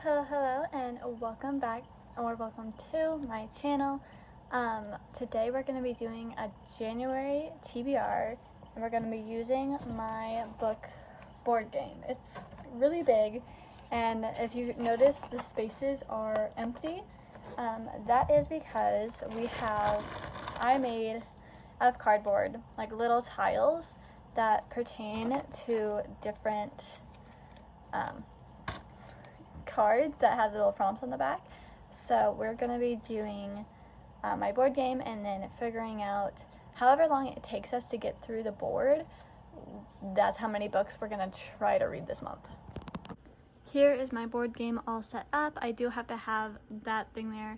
Hello, and welcome back, or welcome to my channel. Today we're going to be doing a January TBR, and we're going to be using my book board game. It's really big, and if you notice, the spaces are empty. That is because I made out of cardboard, like little tiles that pertain to different cards that have little prompts on the back. So we're going to be doing my board game and then figuring out however long it takes us to get through the board. That's how many books we're going to try to read this month. Here is my board game all set up. I do have to have that thing there,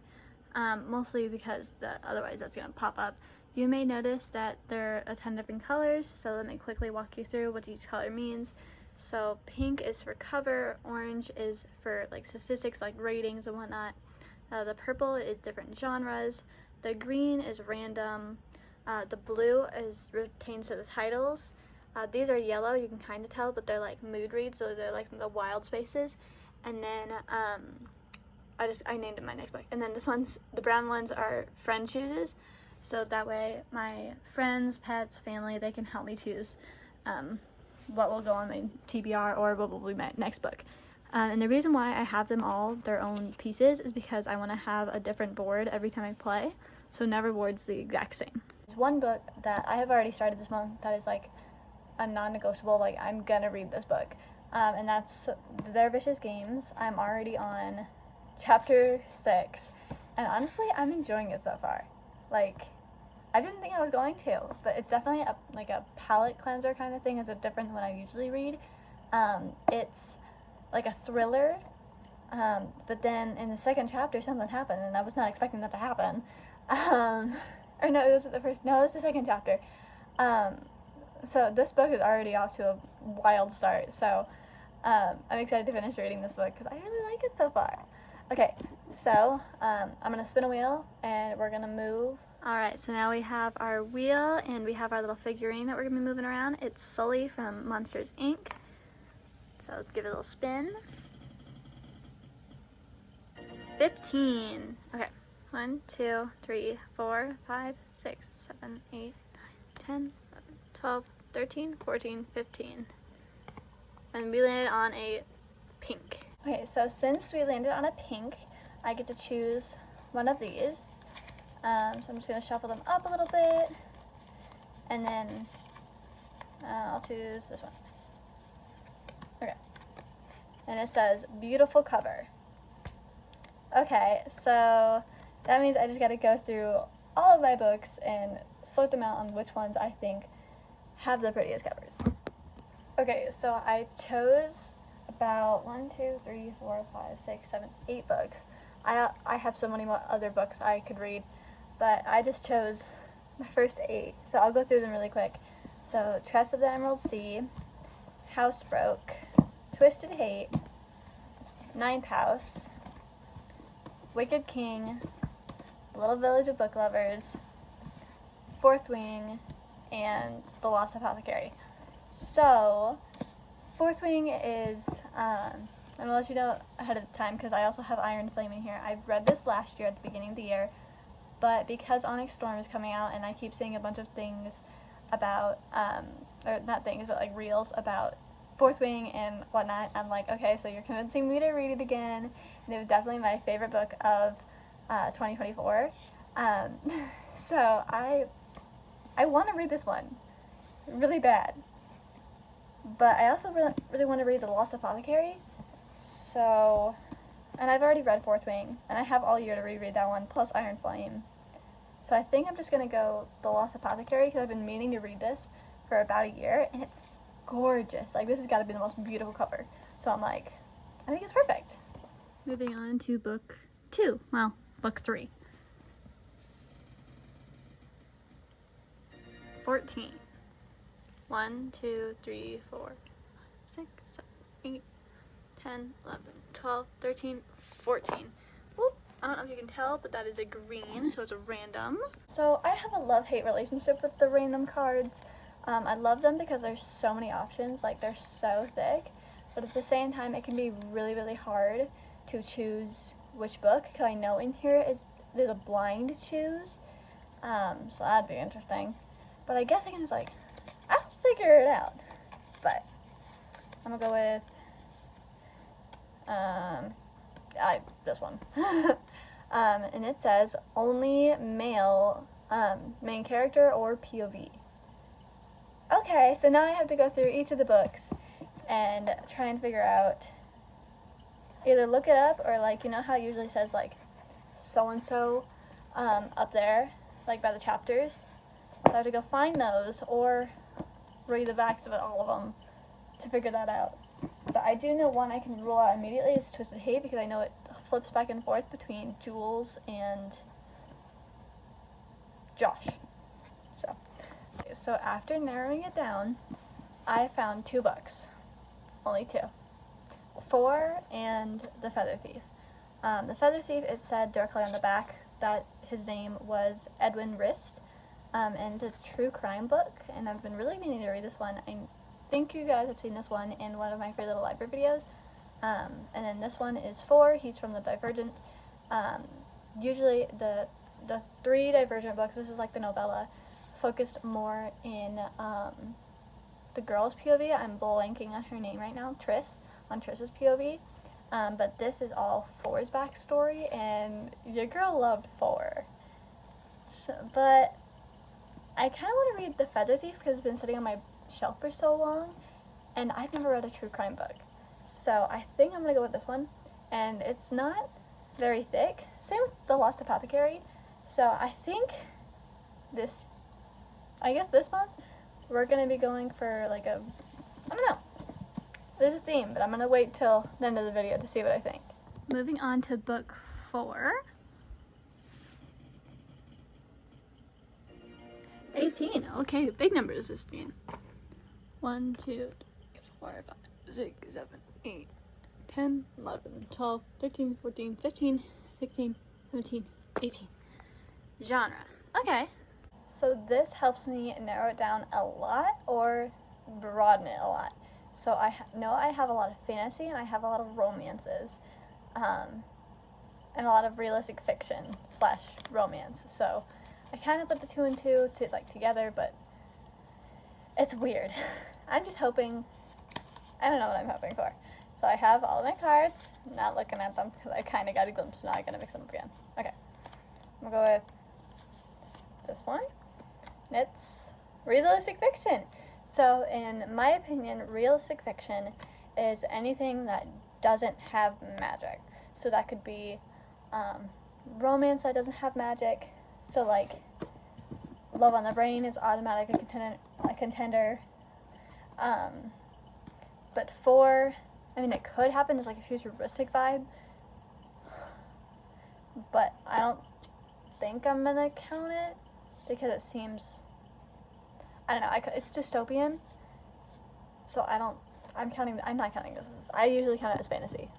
mostly because otherwise that's going to pop up. You may notice that there are 10 different colors, so let me quickly walk you through what each color means. So pink is for cover, orange is for like statistics like ratings and whatnot. The purple is different genres. The green is random. The blue retains to the titles. These are yellow, you can kind of tell, but they're like mood reads, so they're like the wild spaces. And then I named it my next book. And then the brown ones are friend chooses. So that way my friends, pets, family, they can help me choose what will go on my TBR or what will be my next book. And the reason why I have them all their own pieces is because I want to have a different board every time I play, so never board's the exact same. There's one book that I have already started this month that is like a non-negotiable, like I'm gonna read this book, and that's Their Vicious Games. I'm already on chapter 6, and honestly I'm enjoying it so far. Like, I didn't think I was going to, but it's definitely a palate cleanser kind of thing. It's different than what I usually read. It's like a thriller, but then in the second chapter something happened, and I was not expecting that to happen. Or no, it was the second chapter. So this book is already off to a wild start, so I'm excited to finish reading this book because I really like it so far. Okay, so I'm going to spin a wheel, and we're going to move. Alright, so now we have our wheel, and we have our little figurine that we're going to be moving around. It's Sully from Monsters, Inc. So let's give it a little spin. 15. Okay, 1, 2, 3, 4, 5, 6, 7, 8, 9, 10, 11, 12, 13, 14, 15. And we landed on a pink. Okay, so since we landed on a pink, I get to choose one of these. So I'm just going to shuffle them up a little bit, and then I'll choose this one. Okay. And it says, beautiful cover. Okay, so that means I just got to go through all of my books and sort them out on which ones I think have the prettiest covers. Okay, so I chose about 1, 2, 3, 4, 5, 6, 7, 8 books. I have so many more other books I could read, but I just chose the first 8, so I'll go through them really quick. So, Tress of the Emerald Sea, Housebroke, Twisted Hate, Ninth House, Wicked King, Little Village of Book Lovers, Fourth Wing, and The Lost Apothecary. So, Fourth Wing is, I'm going to let you know ahead of time because I also have Iron Flame in here. I read this last year at the beginning of the year, but because Onyx Storm is coming out and I keep seeing a bunch of things about, or not things, but like reels about Fourth Wing and whatnot, I'm like, okay, so you're convincing me to read it again, and it was definitely my favorite book of 2024, so I want to read this one really bad, but I also really want to read The Lost Apothecary, so, and I've already read Fourth Wing, and I have all year to reread that one, plus Iron Flame. So I think I'm just going to go The Lost Apothecary, because I've been meaning to read this for about a year, and it's gorgeous. Like, this has got to be the most beautiful cover. So I'm like, I think it's perfect. Moving on to book 2. Well, book 3. 14. 1, 2, 3, 4, 6, 7, 8, 10, 11, 12, 13, 14. Whoop. I don't know if you can tell, but that is a green, so it's a random. So I have a love-hate relationship with the random cards. I love them because there's so many options, like they're so thick, but at the same time it can be really, really hard to choose which book, because I know in here there's a blind choose, so that'd be interesting. But I guess I can just I'll figure it out. But I'm gonna go with this one. And it says only male main character or POV. Okay, so now I have to go through each of the books and try and figure out, either look it up or you know how it usually says so and so up there, by the chapters. So I have to go find those or read the backs of all of them to figure that out. But I do know one I can rule out immediately is Twisted Hate, because I know it flips back and forth between Jules and Josh. So after narrowing it down, I found 2 books. Only 2. 4 and The Feather Thief. The Feather Thief, it said directly on the back that his name was Edwin Rist, and it's a true crime book, and I've been really meaning to read this one. I think you guys have seen this one in one of my free little library videos. And then this one is 4. He's from the Divergent. Usually the 3 Divergent books, this is the novella, focused more in the girl's POV. I'm blanking on her name right now, on Triss's POV. But this is all 4's backstory, and your girl loved 4. So, but I kind of want to read The Feather Thief because it's been sitting on my shelf for so long, and I've never read a true crime book. So I think I'm going to go with this one, and it's not very thick. Same with The Lost Apothecary. So I think this month, we're going to be going for I don't know. There's a theme, but I'm going to wait till the end of the video to see what I think. Moving on to book 4. 18. Okay, big numbers this game. 1, 2, 3, 4, 5, 6, 7, 8, 10, 11, 12, 13, 14, 15, 16, 17, 18. Genre. Okay. So this helps me narrow it down a lot or broaden it a lot. So I know I have a lot of fantasy and I have a lot of romances, and a lot of realistic fiction / romance. So I kind of put the 2 and 2 together, but it's weird. I'm just hoping, I don't know what I'm hoping for. So I have all of my cards, not looking at them because I kind of got a glimpse, now I gotta mix them up again. Okay, I'm gonna go with this one. It's realistic fiction. So in my opinion, realistic fiction is anything that doesn't have magic. So that could be romance that doesn't have magic. So Love on the Brain is automatic a contender. But 4, it could happen as a futuristic vibe, but I don't think I'm gonna count it because it seems, I don't know, it's dystopian, so I'm not counting this. I usually count it as fantasy.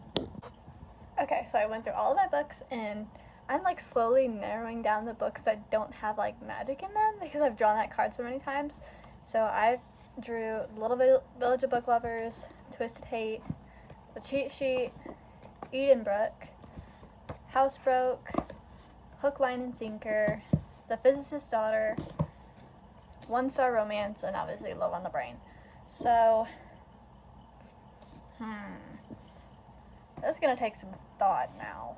Okay, so I went through all of my books, and I'm slowly narrowing down the books that don't have magic in them because I've drawn that card so many times. So I drew Little Village of Book Lovers, Twisted Hate, The Cheat Sheet, Edenbrook, Housebroke, Hook, Line, and Sinker, The Physicist's Daughter, One Star Romance, and obviously Love on the Brain. So, that's gonna take some thought now.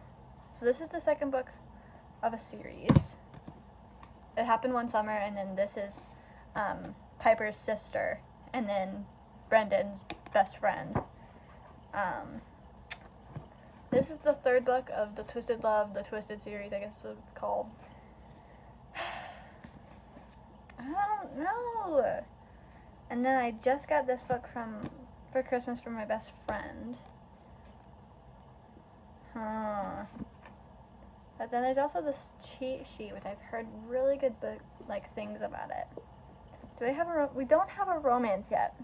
So this is the second book of a series. It happened one summer, and then this is Piper's sister, and then Brendan's best friend. This is the 3rd book of the Twisted Love, the Twisted series, I guess is what it's called. I don't know. And then I just got this book for Christmas from my best friend. But then there's also this cheat sheet, which I've heard really good things about it. Do we have we don't have a romance yet.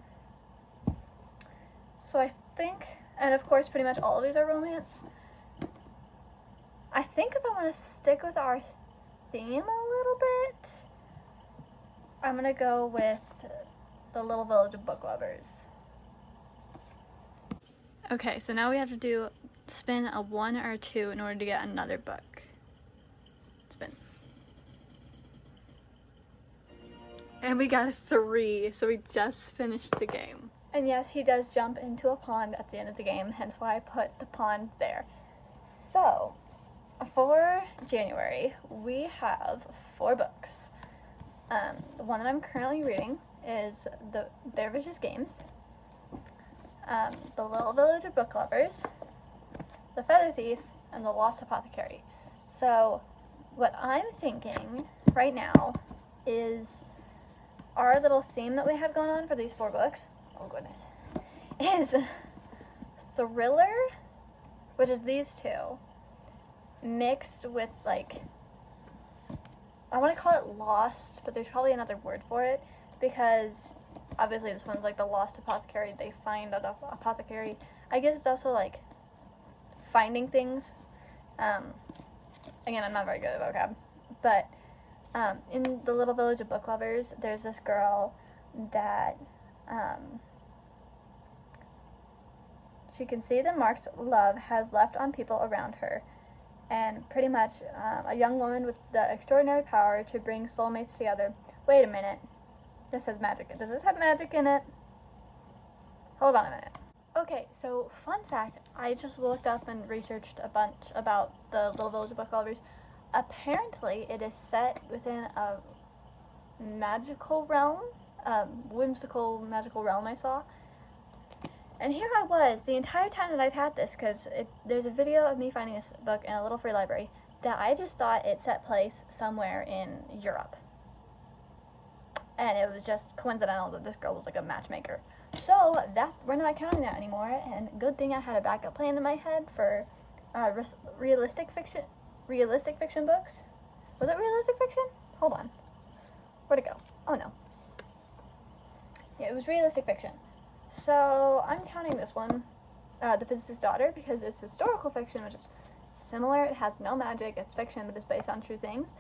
So I think, and of course pretty much all of these are romance. I think if I want to stick with our theme a little bit, I'm going to go with The Little Village of Book Lovers. Okay, so now we have to do spin a 1 or a 2 in order to get another book. Spin. And we got a 3, so we just finished the game. And yes, he does jump into a pond at the end of the game, hence why I put the pond there. So, for January, we have 4 books. The one that I'm currently reading is Their Vicious Games, The Little Village of Book Lovers, The Feather Thief, and The Lost Apothecary. So, what I'm thinking right now is our little theme that we have going on for these 4 books, oh goodness, is thriller, which is these 2, mixed with, like, I want to call it lost, but there's probably another word for it, because obviously this one's like the Lost Apothecary. They find an apothecary. I guess it's also like finding things. Again, I'm not very good at vocab, but in the Little Village of Book Lovers, there's this girl that she can see the marks love has left on people around her. And pretty much a young woman with the extraordinary power to bring soulmates together. Wait a minute. This has magic. Does this have magic in it? Hold on a minute. Okay, so fun fact. I just looked up and researched a bunch about the Little Village of Book Lovers. Apparently, it is set within a magical realm. Whimsical magical realm I saw. And here I was the entire time that I've had this, because there's a video of me finding this book in a little free library that I just thought it set place somewhere in Europe. And it was just coincidental that this girl was like a matchmaker. So we're not counting that anymore, and good thing I had a backup plan in my head for realistic fiction books. Was it realistic fiction? Hold on. Where'd it go? Oh no. Yeah, it was realistic fiction. So, I'm counting this one, The Physicist's Daughter, because it's historical fiction, which is similar. It has no magic, it's fiction, but it's based on true things.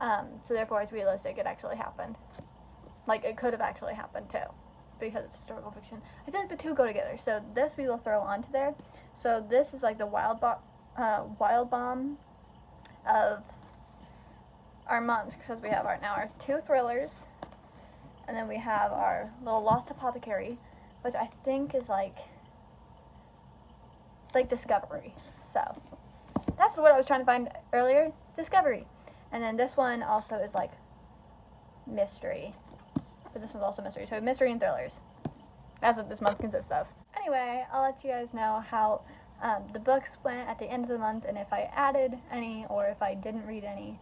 So therefore it's realistic, it actually happened. Like, it could have actually happened, too, because it's historical fiction. I feel like the 2 go together, so this we will throw onto there. So this is like the wild bomb of our month, because we have our 2 thrillers, and then we have our little Lost Apothecary, which I think is like, it's like discovery. So, that's what I was trying to find earlier, discovery. And then this one also is like mystery. But this one's also mystery. So, mystery and thrillers. That's what this month consists of. Anyway, I'll let you guys know how the books went at the end of the month, and if I added any or if I didn't read any.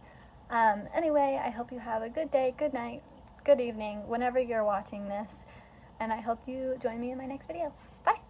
Anyway, I hope you have a good day, good night, good evening, whenever you're watching this. And I hope you join me in my next video. Bye!